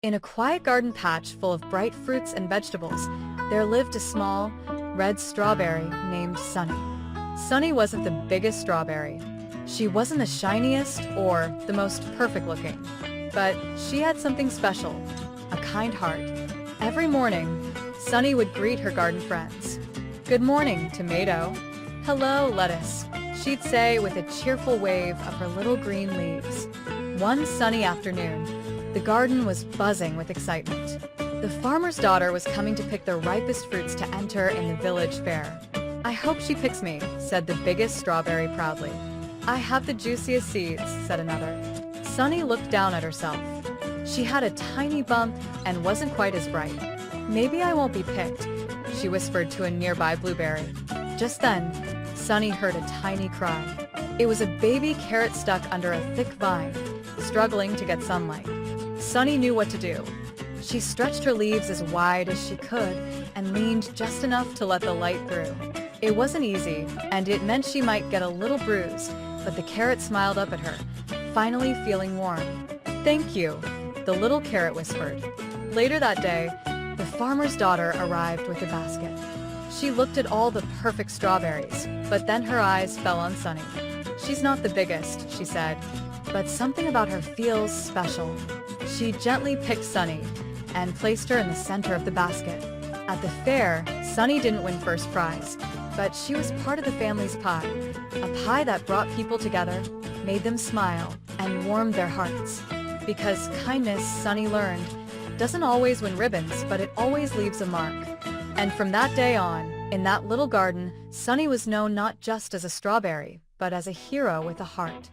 In a quiet garden patch full of bright fruits and vegetables, there lived a small, red strawberry named Sunny. Sunny wasn't the biggest strawberry. She wasn't the shiniest or the most perfect looking. But she had something special, a kind heart. Every morning, Sunny would greet her garden friends. "Good morning, tomato." "Hello, lettuce," she'd say with a cheerful wave of her little green leaves. One sunny afternoon, the garden was buzzing with excitement. The farmer's daughter was coming to pick the ripest fruits to enter in the village fair. "I hope she picks me," said the biggest strawberry proudly. "I have the juiciest seeds," said another. Sunny looked down at herself. She had a tiny bump and wasn't quite as bright. "Maybe I won't be picked," she whispered to a nearby blueberry. Just then, Sunny heard a tiny cry. It was a baby carrot stuck under a thick vine, struggling to get sunlight. Sunny knew what to do. She stretched her leaves as wide as she could and leaned just enough to let the light through. It wasn't easy, and it meant she might get a little bruised, but the carrot smiled up at her, finally feeling warm. "Thank you," the little carrot whispered. Later that day, the farmer's daughter arrived with a basket. She looked at all the perfect strawberries, but then her eyes fell on Sunny. "She's not the biggest," she said, "but something about her feels special." She gently picked Sunny and placed her in the center of the basket. At the fair, Sunny didn't win first prize, but she was part of the family's pie, a pie that brought people together, made them smile, and warmed their hearts. Because kindness, Sunny learned, doesn't always win ribbons, but it always leaves a mark. And from that day on, in that little garden, Sunny was known not just as a strawberry, but as a hero with a heart.